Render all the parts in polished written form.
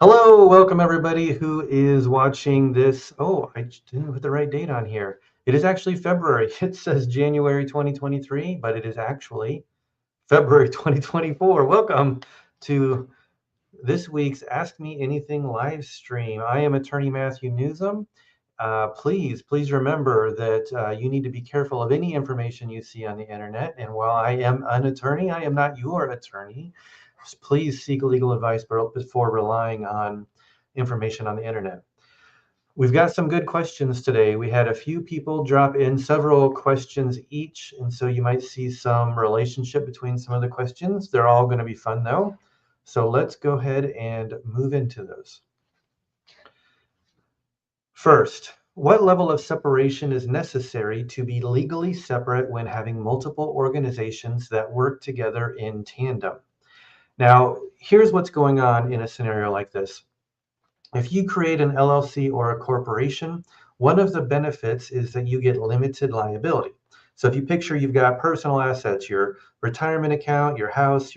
Hello, welcome everybody who is watching this. Oh, I didn't put the right date on here. It is actually February. It says January 2023, but it is actually February 2024. Welcome to this week's Ask Me Anything live stream. I am attorney Matthew Newsom. Please remember that you need to be careful of any information you see on the internet. And while I am an attorney, I am not your attorney. Please seek legal advice before relying on information on the internet. We've got some good questions today. We had a few people drop in several questions each, and so you might see some relationship between some of the questions. They're all going to be fun though. So let's go ahead and move into those. First, what level of separation is necessary to be legally separate when having multiple organizations that work together in tandem? Now, here's what's going on in a scenario like this. If you create an LLC or a corporation, one of the benefits is that you get limited liability. So if you picture you've got personal assets, your retirement account, your house,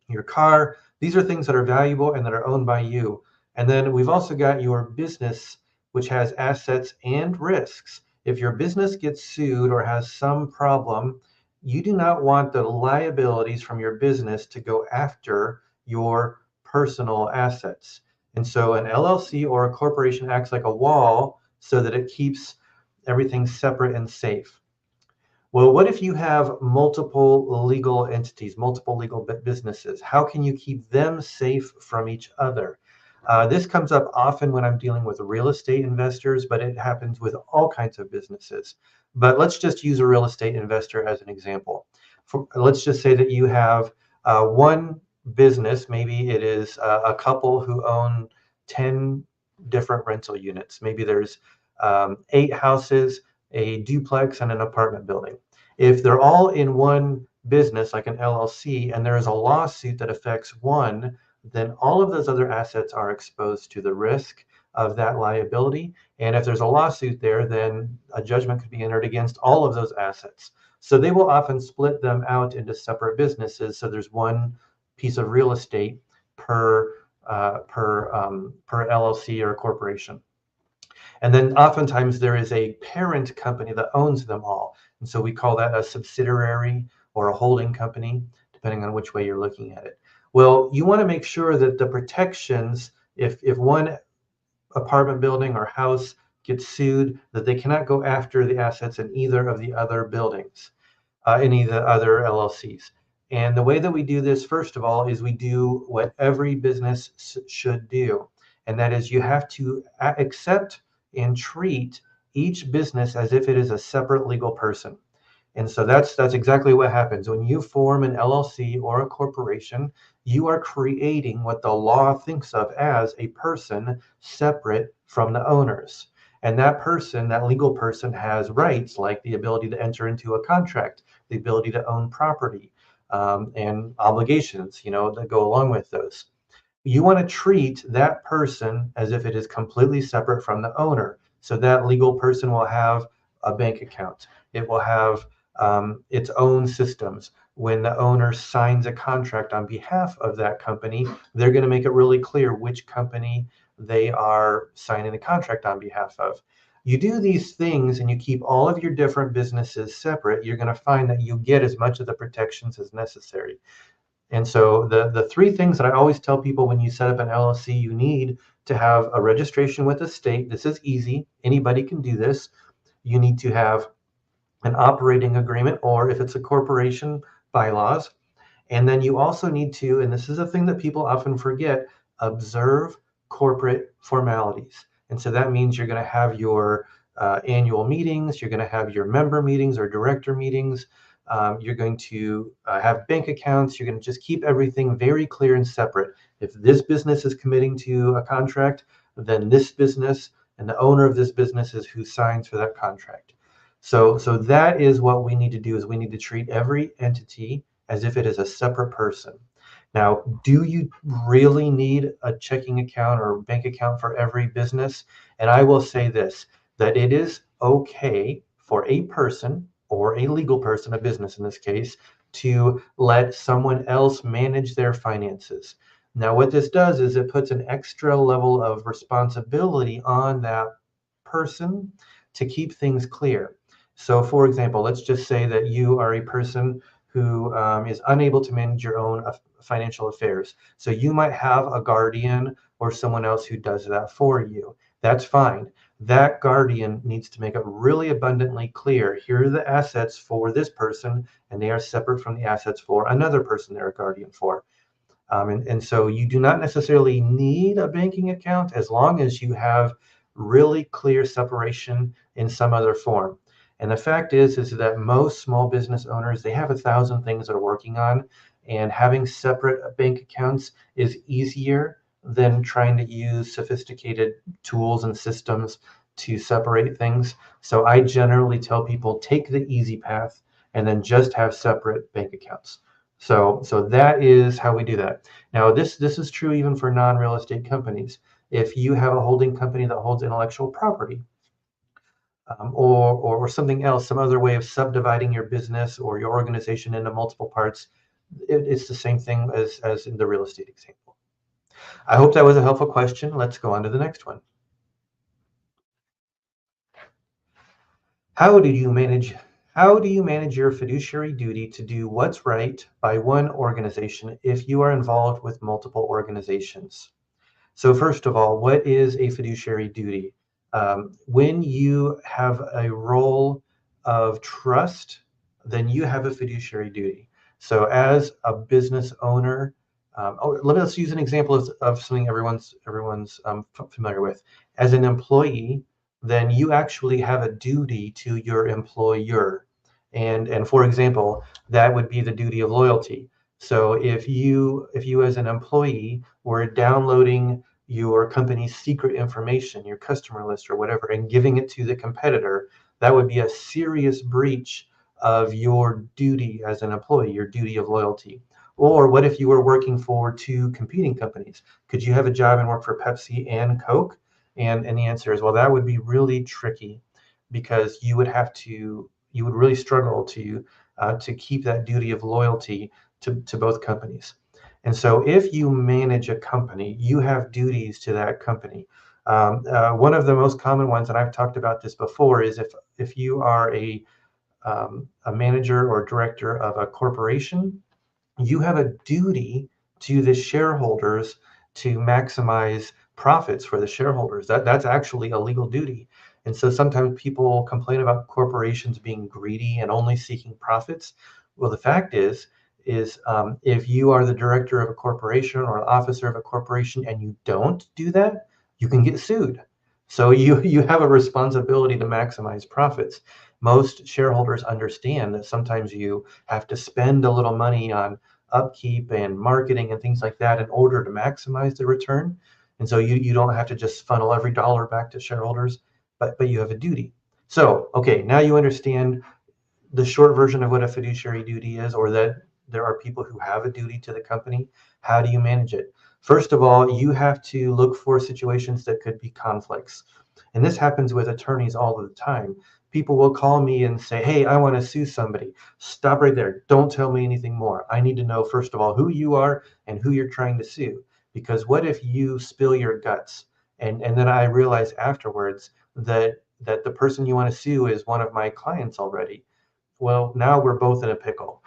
your car, these are things that are valuable and that are owned by you. And then we've also got your business, which has assets and risks. If your business gets sued or has some problem, you do not want the liabilities from your business to go after your personal assets. And so an LLC or a corporation acts like a wall so that it keeps everything separate and safe. Well, what if you have multiple legal entities, multiple legal businesses? How can you keep them safe from each other? This comes up often when I'm dealing with real estate investors, but it happens with all kinds of businesses. But let's just use a real estate investor as an example. Let's just say that you have one business, maybe it is a couple who own 10 different rental units. Maybe there's 8 houses, a duplex, and an apartment building. If they're all in one business, like an LLC, and there is a lawsuit that affects one, then all of those other assets are exposed to the risk of that liability. And if there's a lawsuit there, then a judgment could be entered against all of those assets. So they will often split them out into separate businesses. So there's one piece of real estate per LLC or corporation. And then oftentimes there is a parent company that owns them all. And so we call that a subsidiary or a holding company, depending on which way you're looking at it. Well, you want to make sure that the protections, if one apartment building or house gets sued, that they cannot go after the assets in either of the other buildings, any of the other LLCs. And the way that we do this, first of all, is we do what every business should do. And that is you have to accept and treat each business as if it is a separate legal person. And so that's exactly what happens. When you form an LLC or a corporation, you are creating what the law thinks of as a person separate from the owners. And that person, that legal person, has rights like the ability to enter into a contract, the ability to own property, and obligations, that go along with those. You want to treat that person as if it is completely separate from the owner. So that legal person will have a bank account. It will have its own systems. When the owner signs a contract on behalf of that company, they're going to make it really clear which company they are signing the contract on behalf of. You do these things and you keep all of your different businesses separate, you're going to find that you get as much of the protections as necessary. And so the three things that I always tell people when you set up an LLC, you need to have a registration with the state. This is easy. Anybody can do this. You need to have an operating agreement, or if it's a corporation, bylaws. And then you also need to, and this is a thing that people often forget, observe corporate formalities. And so that means you're going to have your annual meetings, you're going to have your member meetings or director meetings. You're going to have bank accounts. You're going to just keep everything very clear and separate. If this business is committing to a contract, then this business and the owner of this business is who signs for that contract. So that is what we need to do, is we need to treat every entity as if it is a separate person. Now, do you really need a checking account or bank account for every business? And I will say this, that it is okay for a person or a legal person, a business in this case, to let someone else manage their finances. Now, what this does is it puts an extra level of responsibility on that person to keep things clear. So, for example, let's just say that you are a person who is unable to manage your own financial affairs. So, you might have a guardian or someone else who does that for you. That's fine. That guardian needs to make it really abundantly clear, here are the assets for this person, and they are separate from the assets for another person they're a guardian for. And so you do not necessarily need a banking account as long as you have really clear separation in some other form. And the fact is that most small business owners, they have 1,000 things they're working on, and having separate bank accounts is easier than trying to use sophisticated tools and systems to separate things. So I generally tell people, take the easy path and then just have separate bank accounts. So that is how we do that. Now, this is true even for non-real estate companies. If you have a holding company that holds intellectual property, or something else, some other way of subdividing your business or your organization into multiple parts, it's the same thing as in the real estate example. I hope that was a helpful question. Let's go on to the next one. How do you manage your fiduciary duty to do what's right by one organization if you are involved with multiple organizations? So first of all, what is a fiduciary duty? When you have a role of trust, then you have a fiduciary duty. So as a business owner, let's use an example of something everyone's familiar with. As an employee, then you actually have a duty to your employer. And for example, that would be the duty of loyalty. So if you as an employee were downloading your company's secret information, your customer list or whatever, and giving it to the competitor, that would be a serious breach of your duty as an employee, your duty of loyalty. Or what if you were working for two competing companies? Could you have a job and work for Pepsi and Coke? And the answer is, well, that would be really tricky, because you would really struggle to keep that duty of loyalty to both companies. And so if you manage a company, you have duties to that company. One of the most common ones, and I've talked about this before, is if you are a manager or director of a corporation, you have a duty to the shareholders to maximize profits for the shareholders. That's actually a legal duty. And so sometimes people complain about corporations being greedy and only seeking profits. Well, the fact is if you are the director of a corporation or an officer of a corporation and you don't do that, you can get sued. So you have a responsibility to maximize profits. Most shareholders understand that sometimes you have to spend a little money on upkeep and marketing and things like that in order to maximize the return. And so you don't have to just funnel every dollar back to shareholders, but you have a duty. So, okay, now you understand the short version of what a fiduciary duty is, or that there are people who have a duty to the company. How do you manage it? First of all, you have to look for situations that could be conflicts. And this happens with attorneys all the time. People will call me and say, hey, I want to sue somebody. Stop right there. Don't tell me anything more. I need to know, first of all, who you are and who you're trying to sue. Because what if you spill your guts? And then I realize afterwards that the person you want to sue is one of my clients already. Well, now we're both in a pickle.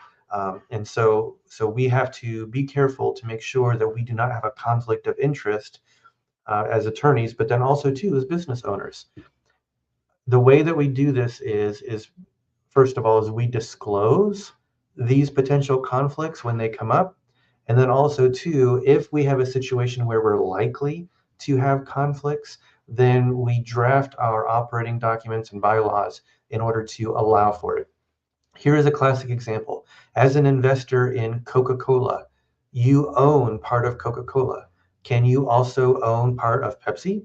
And so we have to be careful to make sure that we do not have a conflict of interest as attorneys, but then also too as business owners. The way that we do this is first of all, is we disclose these potential conflicts when they come up. And then also too, if we have a situation where we're likely to have conflicts, then we draft our operating documents and bylaws in order to allow for it. Here is a classic example. As an investor in Coca-Cola, you own part of Coca-Cola. Can you also own part of Pepsi?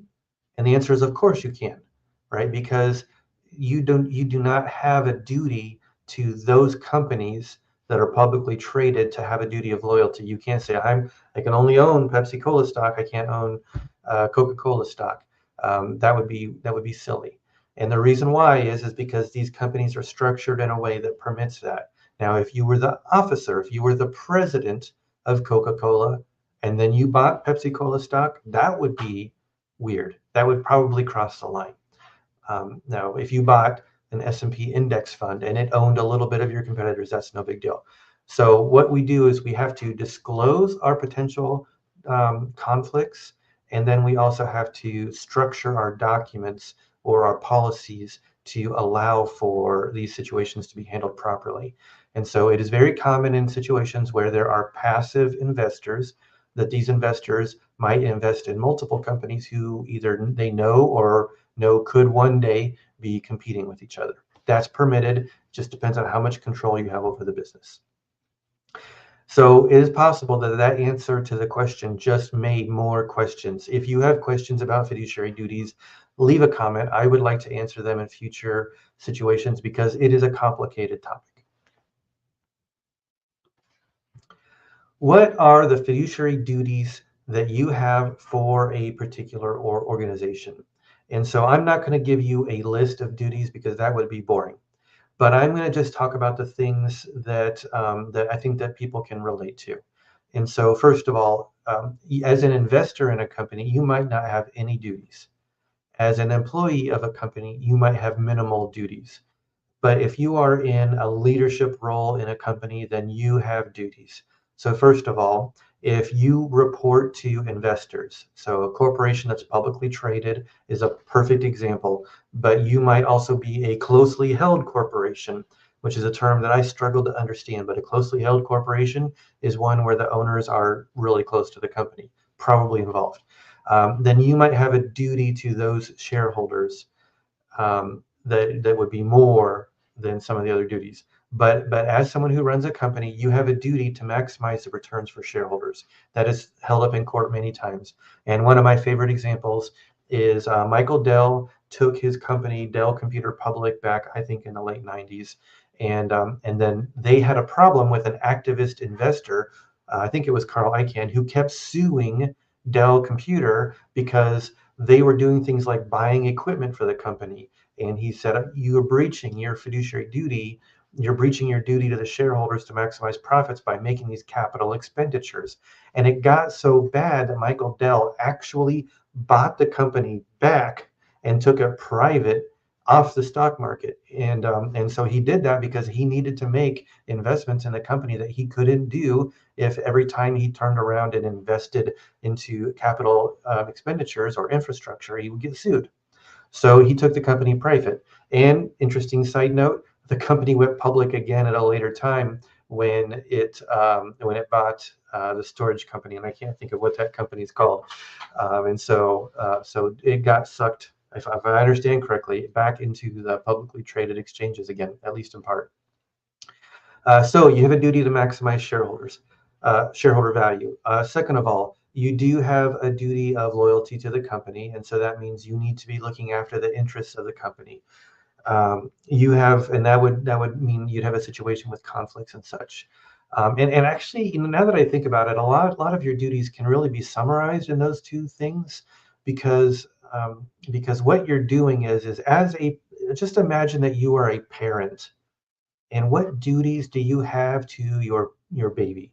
And the answer is, of course you can, right? Because you do not have a duty to those companies that are publicly traded to have a duty of loyalty. You can't say I can only own Pepsi Cola stock. I can't own Coca-Cola stock. That would be silly. And the reason why is because these companies are structured in a way that permits that. Now, if you were the officer, if you were the president of Coca-Cola, and then you bought Pepsi-Cola stock, that would be weird. That would probably cross the line. Now, if you bought an S&P index fund and it owned a little bit of your competitors, that's no big deal. So what we do is we have to disclose our potential conflicts, and then we also have to structure our documents or our policies to allow for these situations to be handled properly. And so it is very common in situations where there are passive investors that these investors might invest in multiple companies who either they know or know could one day be competing with each other. That's permitted, just depends on how much control you have over the business. So it is possible that that answer to the question just made more questions. If you have questions about fiduciary duties, leave a comment. I would like to answer them in future situations because it is a complicated topic. What are the fiduciary duties that you have for a particular organization? And so I'm not going to give you a list of duties because that would be boring. But I'm going to just talk about the things that that I think that people can relate to. And so, first of all, as an investor in a company, you might not have any duties. As an employee of a company, you might have minimal duties. But if you are in a leadership role in a company, then you have duties. So first of all, if you report to investors, so a corporation that's publicly traded is a perfect example, but you might also be a closely held corporation, which is a term that I struggle to understand. But a closely held corporation is one where the owners are really close to the company, probably involved. Then you might have a duty to those shareholders that would be more than some of the other duties. But as someone who runs a company, you have a duty to maximize the returns for shareholders. That is held up in court many times. And one of my favorite examples is Michael Dell took his company Dell Computer public back, I think, in the late 90s. And then they had a problem with an activist investor, I think it was Carl Icahn, who kept suing Dell Computer because they were doing things like buying equipment for the company. And he said, you're breaching your fiduciary duty. You're breaching your duty to the shareholders to maximize profits by making these capital expenditures. And it got so bad that Michael Dell actually bought the company back and took it private off the stock market. And so he did that because he needed to make investments in the company that he couldn't do if every time he turned around and invested into capital expenditures or infrastructure, he would get sued. So he took the company private. And interesting side note, the company went public again at a later time when it bought the storage company, and I can't think of what that company is called. And so it got sucked, if I understand correctly, back into the publicly traded exchanges again, at least in part. So you have a duty to maximize shareholder value. Second of all, you do have a duty of loyalty to the company, and so that means you need to be looking after the interests of the company. You have, and that would mean you'd have a situation with conflicts and such. And actually, now that I think about it, a lot of your duties can really be summarized in those two things, because what you're doing is just imagine that you are a parent, and what duties do you have to your baby?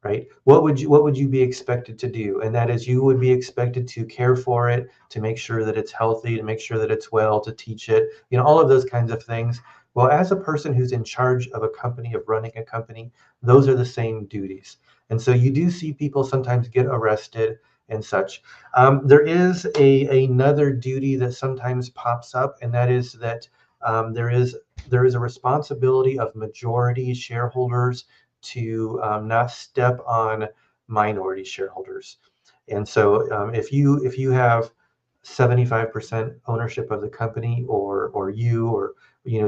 Right? What would you be expected to do? And that is, you would be expected to care for it, to make sure that it's healthy, to make sure that it's well, to teach it, all of those kinds of things. Well, as a person who's in charge of a company, of running a company, those are the same duties. And so you do see people sometimes get arrested and such. There is another duty that sometimes pops up, and that is that there is a responsibility of majority shareholders to not step on minority shareholders. And so if you have 75% ownership of the company, or you or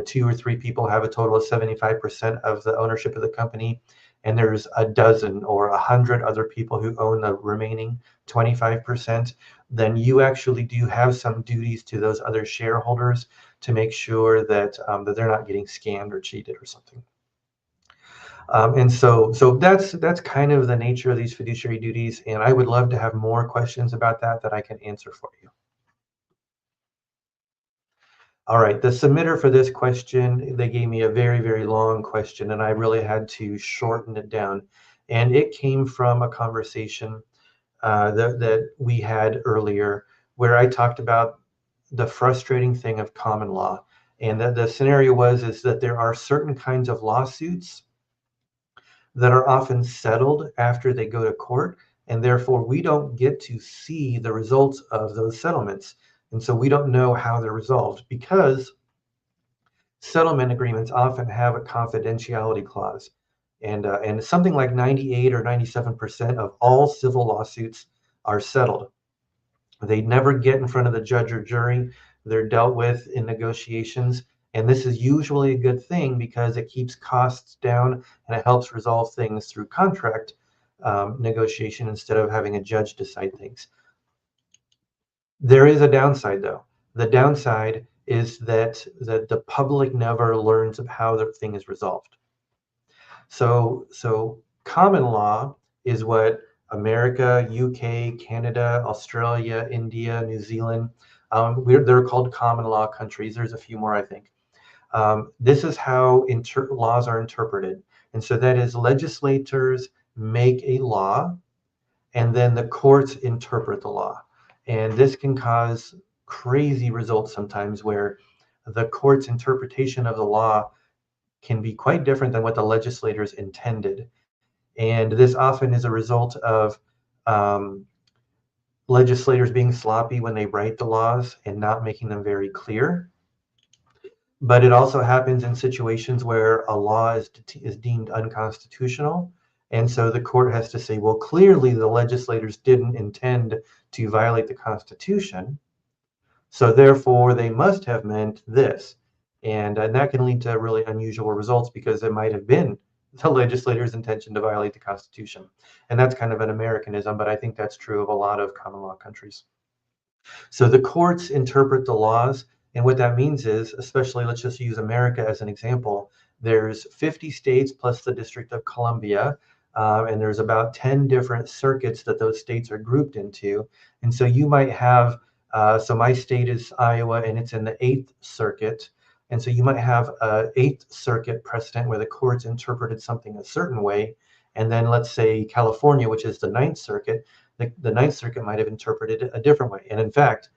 two or three people have a total of 75% of the ownership of the company, and there's a dozen or 100 other people who own the remaining 25%, then you actually do have some duties to those other shareholders to make sure that that they're not getting scammed or cheated or something. And so that's kind of the nature of these fiduciary duties, and I would love to have more questions about that I can answer for you. All right, the submitter for this question, they gave me a very, very long question, and I really had to shorten it down. And it came from a conversation that we had earlier, where I talked about the frustrating thing of common law. And the scenario is that there are certain kinds of lawsuits that are often settled after they go to court, and therefore we don't get to see the results of those settlements. And so we don't know how they're resolved because settlement agreements often have a confidentiality clause. And something like 98 or 97% of all civil lawsuits are settled. They never get in front of the judge or jury. They're dealt with in negotiations. And this is usually a good thing because it keeps costs down and it helps resolve things through contract negotiation instead of having a judge decide things. There is a downside, though. The downside is that the public never learns of how the thing is resolved. So common law is what America, UK, Canada, Australia, India, New Zealand, they're called common law countries. There's a few more, I think. This is how laws are interpreted. And so that is legislators make a law and then the courts interpret the law. And this can cause crazy results sometimes where the court's interpretation of the law can be quite different than what the legislators intended. And this often is a result of legislators being sloppy when they write the laws and not making them very clear. But it also happens in situations where a law is deemed unconstitutional. And so the court has to say, well, clearly the legislators didn't intend to violate the Constitution. So therefore, they must have meant this. And that can lead to really unusual results because it might have been the legislator's intention to violate the Constitution. And that's kind of an Americanism, but I think that's true of a lot of common law countries. So the courts interpret the laws. And what that means is, especially let's just use America as an example, there's 50 states plus the District of Columbia. And there's about 10 different circuits that those states are grouped into. And so you might have, so my state is Iowa and it's in the 8th Circuit. And so you might have a 8th Circuit precedent where the courts interpreted something a certain way. And then let's say California, which is the 9th Circuit, the 9th Circuit might have interpreted it a different way. And in fact,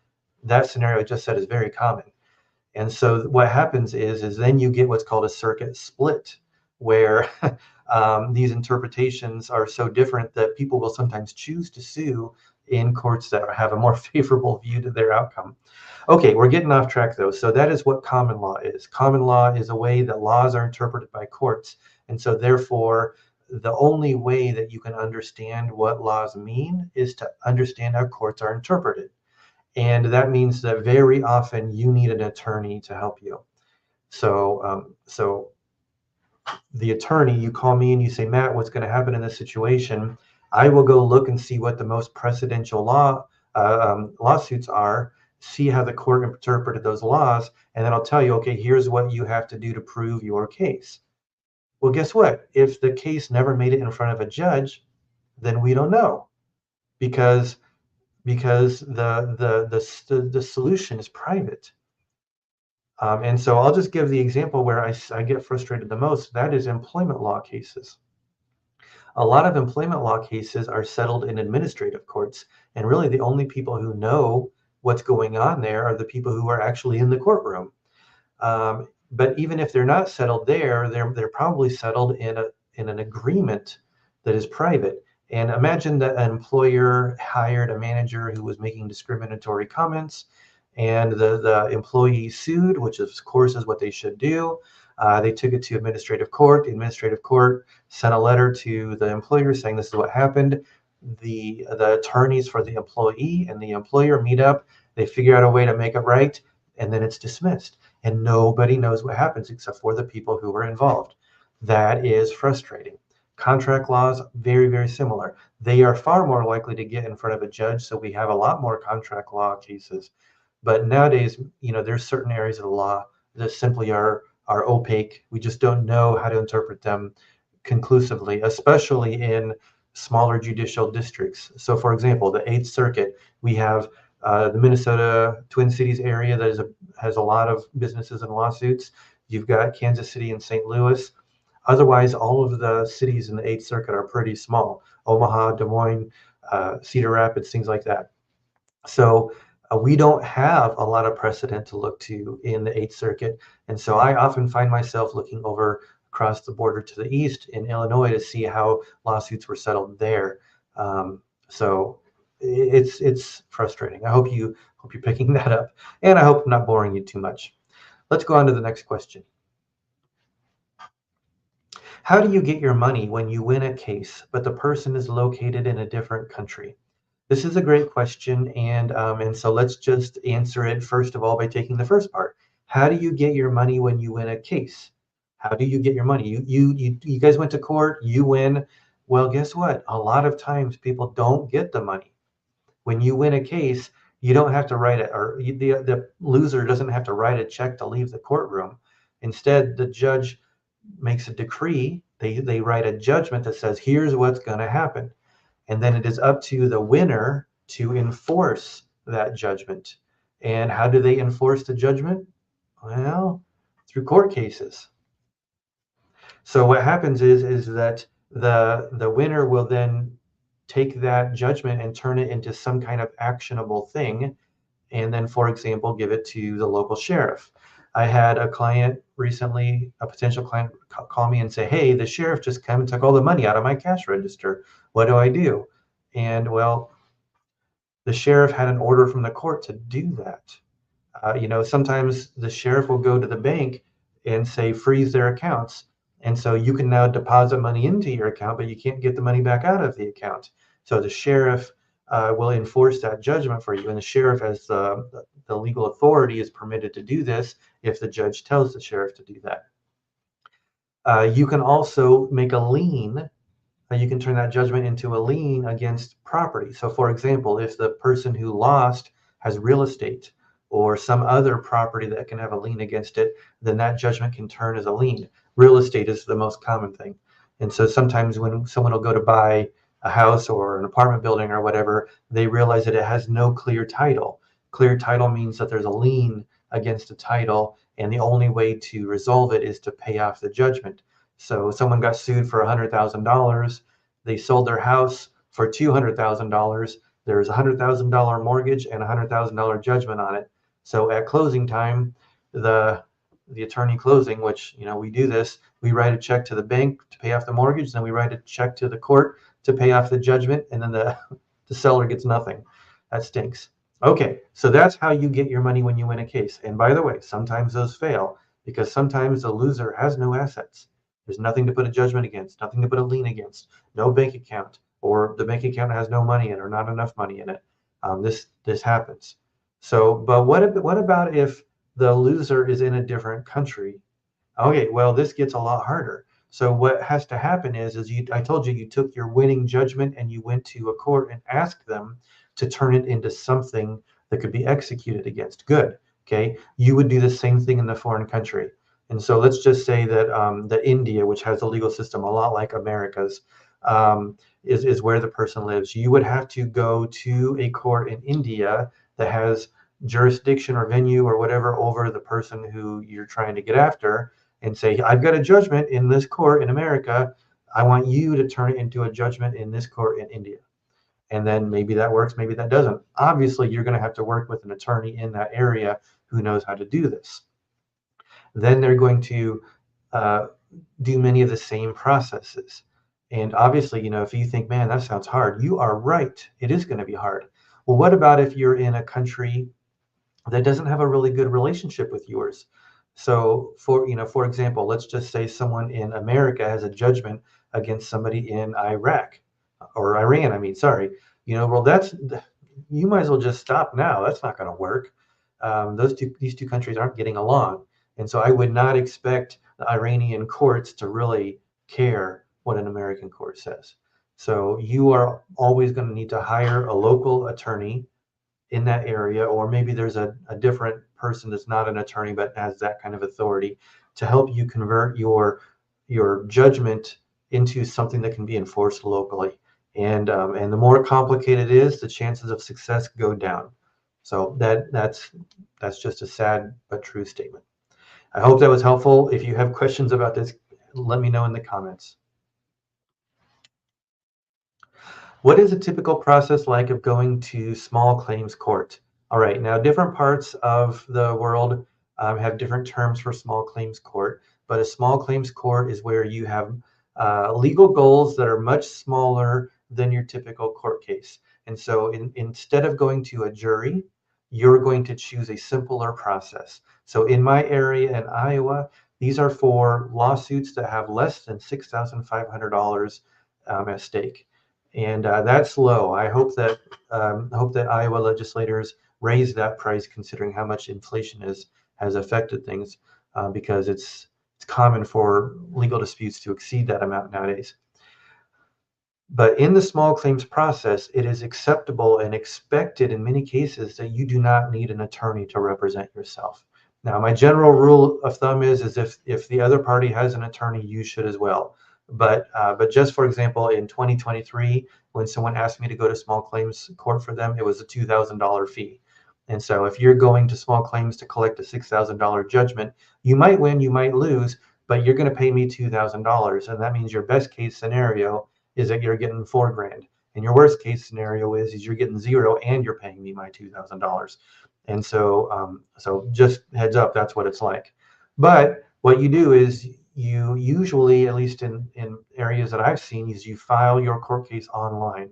that scenario I just said is very common. And so what happens is then you get what's called a circuit split, where these interpretations are so different that people will sometimes choose to sue in courts that have a more favorable view to their outcome. Okay, we're getting off track though. So that is what common law is. Common law is a way that laws are interpreted by courts. And so therefore, the only way that you can understand what laws mean is to understand how courts are interpreted. And that means that very often you need an attorney to help you. So the attorney, you call me and you say, Matt, what's going to happen in this situation? I will go look and see what the most precedential lawsuits are, see how the court interpreted those laws, and then I'll tell you, okay, here's what you have to do to prove your case. Well, guess what? If the case never made it in front of a judge, then we don't know because the solution is private. And so I'll just give the example where I get frustrated the most. That is employment law cases. A lot of employment law cases are settled in administrative courts, and really the only people who know what's going on there are the people who are actually in the courtroom. But even if they're not settled there, they're probably settled in an agreement that is private. And imagine that an employer hired a manager who was making discriminatory comments, and the employee sued, which of course is what they should do. They took it to administrative court. The administrative court sent a letter to the employer saying this is what happened. The attorneys for the employee and the employer meet up. They figure out a way to make it right, and then it's dismissed. And nobody knows what happens except for the people who were involved. That is frustrating. Contract laws, very, very similar. They are far more likely to get in front of a judge, so we have a lot more contract law cases. But nowadays, there's certain areas of the law that simply are opaque. We just don't know how to interpret them conclusively, especially in smaller judicial districts. So for example, the 8th Circuit, we have the Minnesota Twin Cities area that has a lot of businesses and lawsuits. You've got Kansas City and St. Louis. Otherwise, all of the cities in the 8th Circuit are pretty small. Omaha, Des Moines, Cedar Rapids, things like that. So we don't have a lot of precedent to look to in the Eighth Circuit. And so I often find myself looking over across the border to the east in Illinois to see how lawsuits were settled there. So it's frustrating. I hope you're picking that up, and I hope I'm not boring you too much. Let's go on to the next question. How do you get your money when you win a case, but the person is located in a different country? This is a great question, and so let's just answer it first of all by taking the first part. How do you get your money when you win a case? How do you get your money? You guys went to court, you win. Well, guess what? A lot of times people don't get the money. When you win a case, you don't have to write it, or the loser doesn't have to write a check to leave the courtroom. Instead, the judge makes a decree. They write a judgment that says, here's what's going to happen. And then it is up to the winner to enforce that judgment. And how do they enforce the judgment? Well, through court cases. So what happens is that the winner will then take that judgment and turn it into some kind of actionable thing, and then, for example, give it to the local sheriff. I had a client recently, a potential client, call me and say, hey, the sheriff just came and took all the money out of my cash register. What do I do? And well, the sheriff had an order from the court to do that. Sometimes the sheriff will go to the bank and say, freeze their accounts. And so you can now deposit money into your account, but you can't get the money back out of the account. So the sheriff will enforce that judgment for you. And the sheriff, as the legal authority, is permitted to do this if the judge tells the sheriff to do that. You can also make a lien. You can turn that judgment into a lien against property. So for example, if the person who lost has real estate or some other property that can have a lien against it, then that judgment can turn as a lien. Real estate is the most common thing. And so sometimes when someone will go to buy a house or an apartment building or whatever, they realize that it has no clear title. Clear title means that there's a lien against a title, and the only way to resolve it is to pay off the judgment. So someone got sued for $100,000. They sold their house for $200,000. There's a $100,000 mortgage and a $100,000 judgment on it. So at closing time, the attorney closing, which we do this, we write a check to the bank to pay off the mortgage, then we write a check to the court to pay off the judgment, and then the seller gets nothing. That stinks. Okay, so that's how you get your money when you win a case. And by the way, sometimes those fail because sometimes the loser has no assets. There's nothing to put a judgment against, nothing to put a lien against, no bank account, or the bank account has no money in it or not enough money in it. This happens. So, but what about if the loser is in a different country? Okay, well, this gets a lot harder. So what has to happen is I told you, you took your winning judgment and you went to a court and asked them to turn it into something that could be executed against. Good. Okay, you would do the same thing in the foreign country. And so let's just say that India, which has a legal system a lot like America's, is where the person lives. You would have to go to a court in India that has jurisdiction or venue or whatever over the person who you're trying to get after, and say, I've got a judgment in this court in America. I want you to turn it into a judgment in this court in India. And then maybe that works, maybe that doesn't. Obviously, you're going to have to work with an attorney in that area who knows how to do this. Then they're going to do many of the same processes. And obviously, if you think, man, that sounds hard, you are right. It is going to be hard. Well, what about if you're in a country that doesn't have a really good relationship with yours? So for example, let's just say someone in America has a judgment against somebody in Iraq or Iran. Well, you might as well just stop now. That's not going to work. These two countries aren't getting along. And so I would not expect the Iranian courts to really care what an American court says. So you are always going to need to hire a local attorney in that area, or maybe there's a different person that's not an attorney but has that kind of authority to help you convert your judgment into something that can be enforced locally. And the more complicated it is, the chances of success go down. So that's just a sad but true statement. I hope that was helpful. If you have questions about this, let me know in the comments. What is a typical process like of going to small claims court? All right, now different parts of the world have different terms for small claims court, but a small claims court is where you have legal goals that are much smaller than your typical court case. And so instead of going to a jury, you're going to choose a simpler process. So in my area in Iowa, these are for lawsuits that have less than $6,500 at stake, and that's low. I hope that Iowa legislators raise that price, considering how much inflation has affected things, because it's common for legal disputes to exceed that amount nowadays. But in the small claims process, it is acceptable and expected in many cases that you do not need an attorney to represent yourself. Now, my general rule of thumb is if the other party has an attorney, you should as well. But just for example, in 2023, when someone asked me to go to small claims court for them, it was a $2,000 fee. And so if you're going to small claims to collect a $6,000 judgment, you might win, you might lose, but you're going to pay me $2,000. And that means your best case scenario is that you're getting $4,000. And your worst case scenario is you're getting zero and you're paying me my $2,000. And so just heads up, that's what it's like. But what you do is you usually, at least in areas that I've seen, is you file your court case online.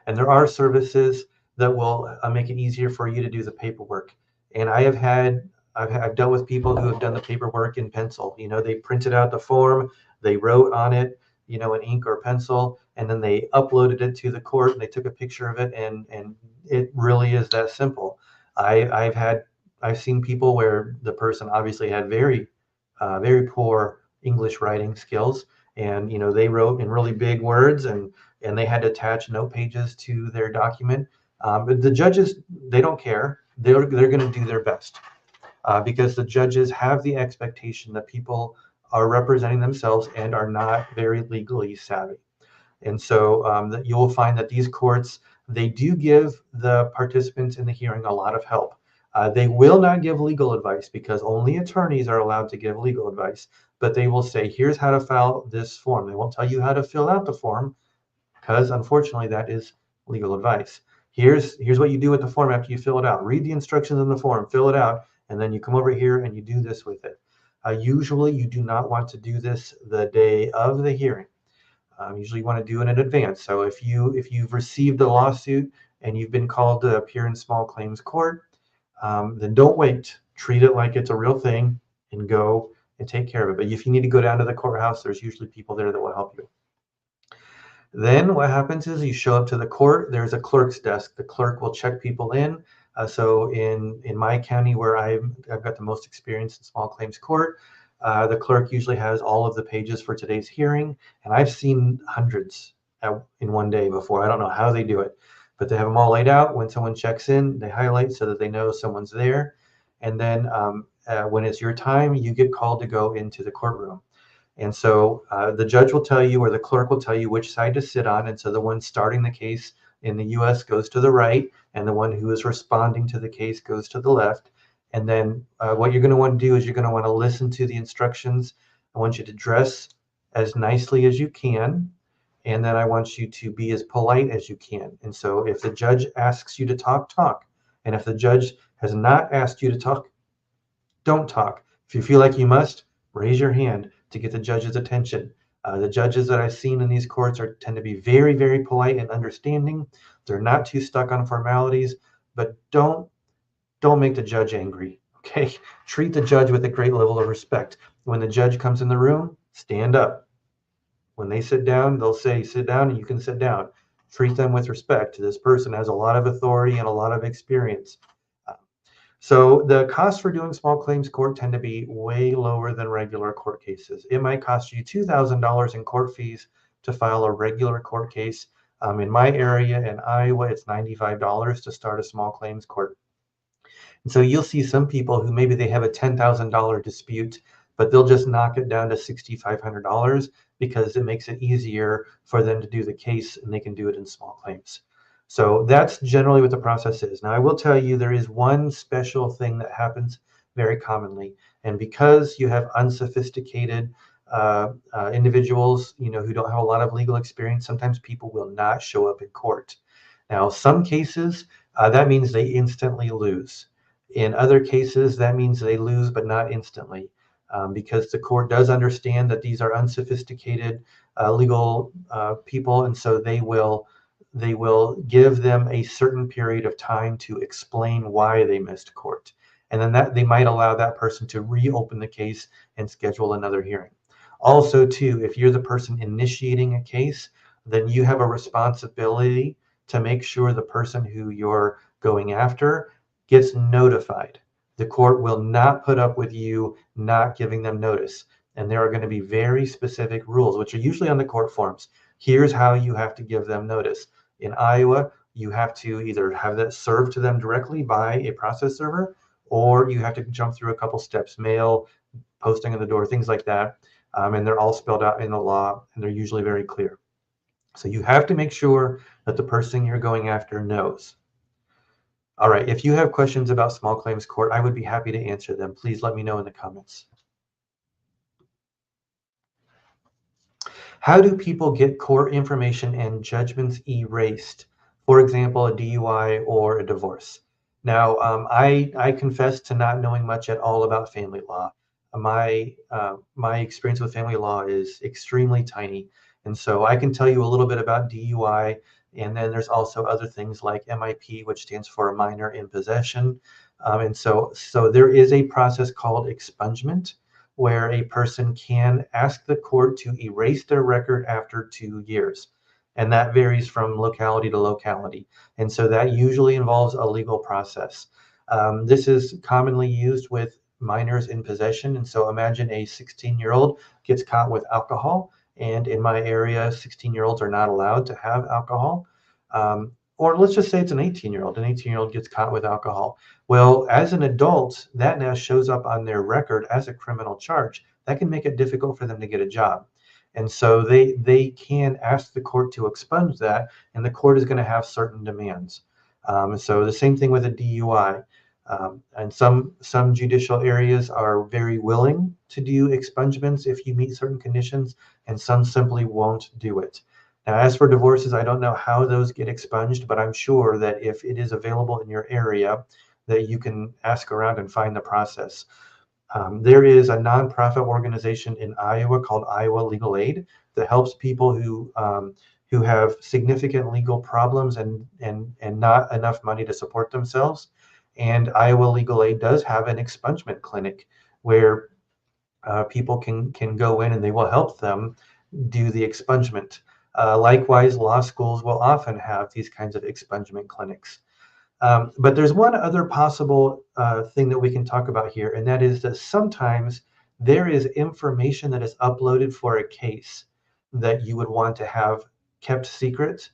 And there are services that will make it easier for you to do the paperwork. And I've dealt with people who have done the paperwork in pencil. You know, they printed out the form, they wrote on it, you know, in ink or pencil, and then they uploaded it to the court and they took a picture of it, and it really is that simple. I've seen people where the person obviously had very poor English writing skills, and you know they wrote in really big words, and they had to attach note pages to their document. But the judges, they don't care. They're going to do their best, because the judges have the expectation that people are representing themselves and are not very legally savvy. And so that you will find that these courts, they do give the participants in the hearing a lot of help. They will not give legal advice because only attorneys are allowed to give legal advice, but they will say, here's how to file this form. They won't tell you how to fill out the form because unfortunately that is legal advice. Here's what you do with the form after you fill it out. Read the instructions in the form, fill it out, and then you come over here and you do this with it. Usually you do not want to do this the day of the hearing. Usually you want to do it in advance. So if you've received a lawsuit and you've been called to appear in small claims court, then don't wait. Treat it like it's a real thing and go and take care of it. But if you need to go down to the courthouse, there's usually people there that will help you. Then what happens is you show up to the court. There's a clerk's desk. The clerk will check people in. So in my county, where I've got the most experience in small claims court, the clerk usually has all of the pages for today's hearing, and I've seen hundreds in one day before. I don't know how they do it, but they have them all laid out. When someone checks in, they highlight so that they know someone's there. And then when it's your time, you get called to go into the courtroom. And so the judge will tell you, or the clerk will tell you which side to sit on. And so the one starting the case in the US goes to the right, and the one who is responding to the case goes to the left. And then what you're going to want to do is you're going to want to listen to the instructions. I want you to dress as nicely as you can. And then I want you to be as polite as you can. And so if the judge asks you to talk, talk. And if the judge has not asked you to talk, don't talk. If you feel like you must, raise your hand to get the judge's attention. The judges that I've seen in these courts tend to be very, very polite and understanding. They're not too stuck on formalities, but don't make the judge angry, okay? Treat the judge with a great level of respect. When the judge comes in the room, stand up. When they sit down, they'll say, sit down, and you can sit down. Treat them with respect. This person has a lot of authority and a lot of experience. So the costs for doing small claims court tend to be way lower than regular court cases. It might cost you $2,000 in court fees to file a regular court case. In my area in Iowa, it's $95 to start a small claims court. And so you'll see some people who maybe they have a $10,000 dispute, but they'll just knock it down to $6,500 because it makes it easier for them to do the case, and they can do it in small claims. So that's generally what the process is. Now, I will tell you there is one special thing that happens very commonly. And because you have unsophisticated individuals, who don't have a lot of legal experience, sometimes people will not show up in court. Now, some cases, that means they instantly lose. In other cases, that means they lose, but not instantly, because the court does understand that these are unsophisticated legal people, and so they will give them a certain period of time to explain why they missed court. And then that they might allow that person to reopen the case and schedule another hearing. Also, too, if you're the person initiating a case, then you have a responsibility to make sure the person who you're going after gets notified. The court will not put up with you not giving them notice. And there are going to be very specific rules, which are usually on the court forms. Here's how you have to give them notice. In Iowa, you have to either have that served to them directly by a process server, or you have to jump through a couple steps, mail, posting on the door, things like that. And they're all spelled out in the law, and they're usually very clear. So you have to make sure that the person you're going after knows. All right, if you have questions about small claims court, I would be happy to answer them. Please let me know in the comments. How do people get court information and judgments erased? For example, a DUI or a divorce. Now, I confess to not knowing much at all about family law. My experience with family law is extremely tiny, and so I can tell you a little bit about DUI, and then there's also other things like MIP, which stands for minor in possession, and so there is a process called expungement, where a person can ask the court to erase their record after 2 years. And that varies from locality to locality. And so that usually involves a legal process. This is commonly used with minors in possession. And so imagine a 16-year-old gets caught with alcohol. And in my area, 16-year-olds are not allowed to have alcohol. Or let's just say it's an 18-year-old. An 18-year-old gets caught with alcohol. Well, as an adult, that now shows up on their record as a criminal charge. That can make it difficult for them to get a job. And so they can ask the court to expunge that, and the court is going to have certain demands. So the same thing with a DUI. And some judicial areas are very willing to do expungements if you meet certain conditions, and some simply won't do it. Now, as for divorces, I don't know how those get expunged, but I'm sure that if it is available in your area, that you can ask around and find the process. There is a nonprofit organization in Iowa called Iowa Legal Aid that helps people who have significant legal problems and not enough money to support themselves. And Iowa Legal Aid does have an expungement clinic where people can go in and they will help them do the expungement. Likewise, law schools will often have these kinds of expungement clinics. But there's one other possible thing that we can talk about here, and that is that sometimes there is information that is uploaded for a case that you would want to have kept secret,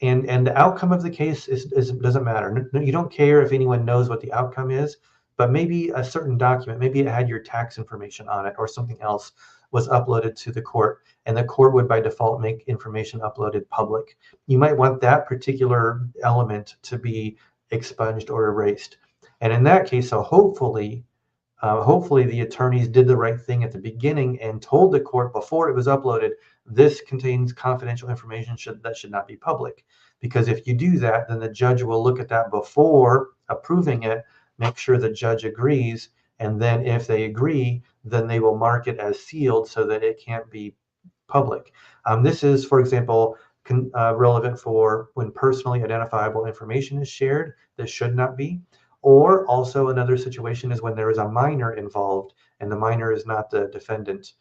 and the outcome of the case doesn't matter. You don't care if anyone knows what the outcome is, but maybe a certain document, maybe it had your tax information on it or something else was uploaded to the court, and the court would by default make information uploaded public. You might want that particular element to be expunged or erased. And in that case, so hopefully the attorneys did the right thing at the beginning and told the court before it was uploaded, this contains confidential information that should not be public. Because if you do that, then the judge will look at that before approving it, make sure the judge agrees, and then if they agree, then they will mark it as sealed so that it can't be public. This is, for example, relevant for when personally identifiable information is shared that should not be. Or also another situation is when there is a minor involved and the minor is not the defendant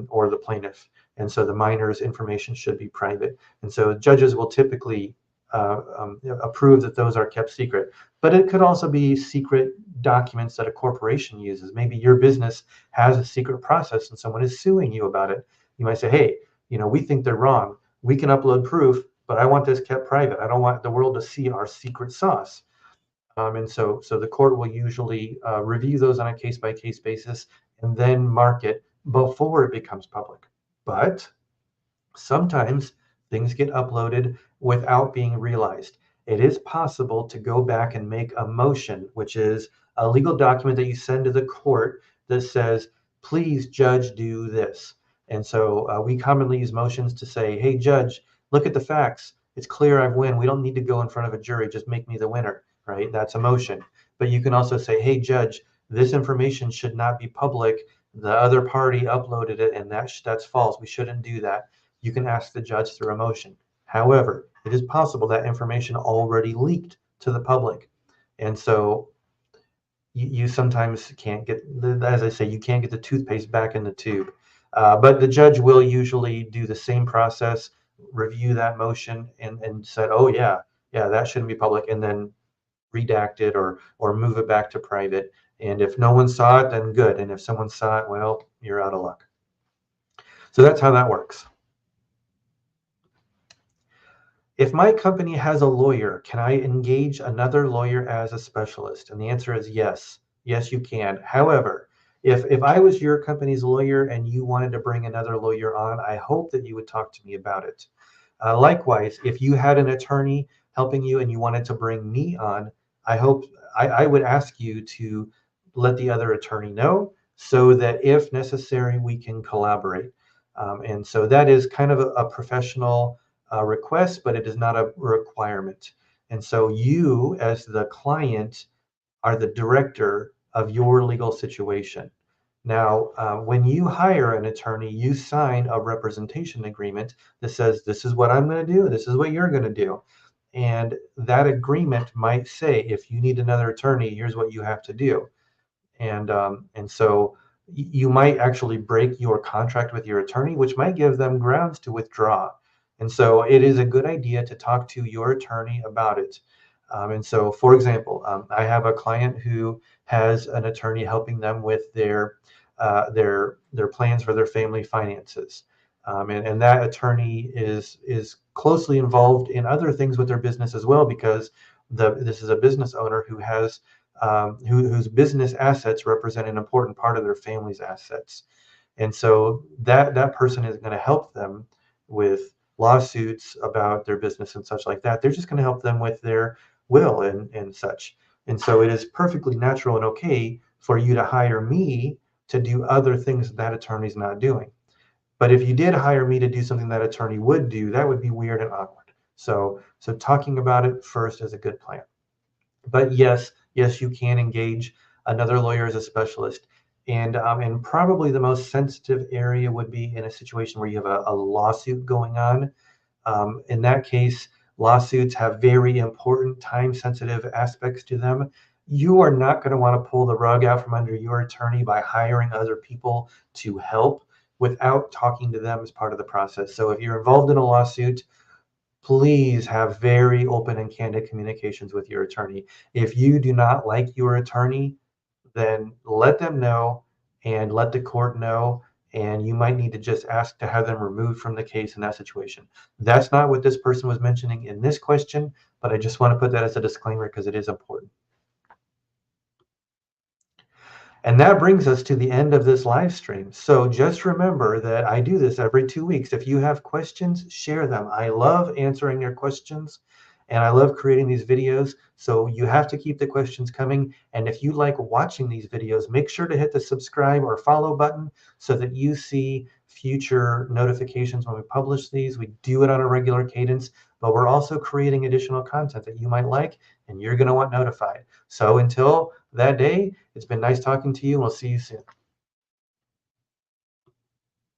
or the plaintiff. And so the minor's information should be private. And so judges will typically approve that those are kept secret. But it could also be secret documents that a corporation uses. Maybe your business has a secret process and someone is suing you about it. You might say, hey, we think they're wrong. We can upload proof, but I want this kept private. I don't want the world to see our secret sauce. And so the court will usually review those on a case-by-case basis and then mark it before it becomes public. But sometimes things get uploaded without being realized. It is possible to go back and make a motion, which is a legal document that you send to the court that says, please, judge, do this. And so we commonly use motions to say, hey, judge, look at the facts. It's clear I win. We don't need to go in front of a jury. Just make me the winner, right? That's a motion. But you can also say, hey, judge, this information should not be public. The other party uploaded it, and that's false. We shouldn't do that. You can ask the judge through a motion. However, it is possible that information already leaked to the public. And so you sometimes can't get, as I say, you can't get the toothpaste back in the tube. But the judge will usually do the same process, review that motion, and said, oh yeah, that shouldn't be public, and then redact it or move it back to private. And if no one saw it, then good. And if someone saw it, well, you're out of luck. So that's how that works. If my company has a lawyer, can I engage another lawyer as a specialist? And the answer is yes. Yes, you can. However, if I was your company's lawyer and you wanted to bring another lawyer on, I hope that you would talk to me about it. Likewise, if you had an attorney helping you and you wanted to bring me on, I would ask you to let the other attorney know so that if necessary, we can collaborate. And so that is kind of a professional request, but it is not a requirement. And so you, as the client, are the director of your legal situation. Now, when you hire an attorney, you sign a representation agreement that says, this is what I'm going to do, this is what you're going to do. And that agreement might say, if you need another attorney, here's what you have to do. And so you might actually break your contract with your attorney, which might give them grounds to withdraw. And so it is a good idea to talk to your attorney about it. And so, for example, I have a client who has an attorney helping them with their plans for their family finances. And that attorney is closely involved in other things with their business as well, because this is a business owner who has whose business assets represent an important part of their family's assets. And so that person is going to help them with lawsuits about their business and such like that. They're just going to help them with their will and such. And so it is perfectly natural and okay for you to hire me to do other things that attorney's not doing. But if you did hire me to do something that attorney would do, that would be weird and awkward. So talking about it first is a good plan. But yes, you can engage another lawyer as a specialist. And probably the most sensitive area would be in a situation where you have a lawsuit going on. In that case, lawsuits have very important time-sensitive aspects to them. You are not going to want to pull the rug out from under your attorney by hiring other people to help without talking to them as part of the process. So if you're involved in a lawsuit, please have very open and candid communications with your attorney. If you do not like your attorney, then let them know and let the court know, and you might need to just ask to have them removed from the case in that situation. That's not what this person was mentioning in this question, but I just want to put that as a disclaimer because it is important. And that brings us to the end of this live stream. So just remember that I do this every 2 weeks. If you have questions, share them. I love answering your questions and I love creating these videos. So you have to keep the questions coming. And if you like watching these videos, make sure to hit the subscribe or follow button so that you see future notifications when we publish these. We do it on a regular cadence, but we're also creating additional content that you might like and you're going to want notified. So until that day, it's been nice talking to you, and we'll see you soon.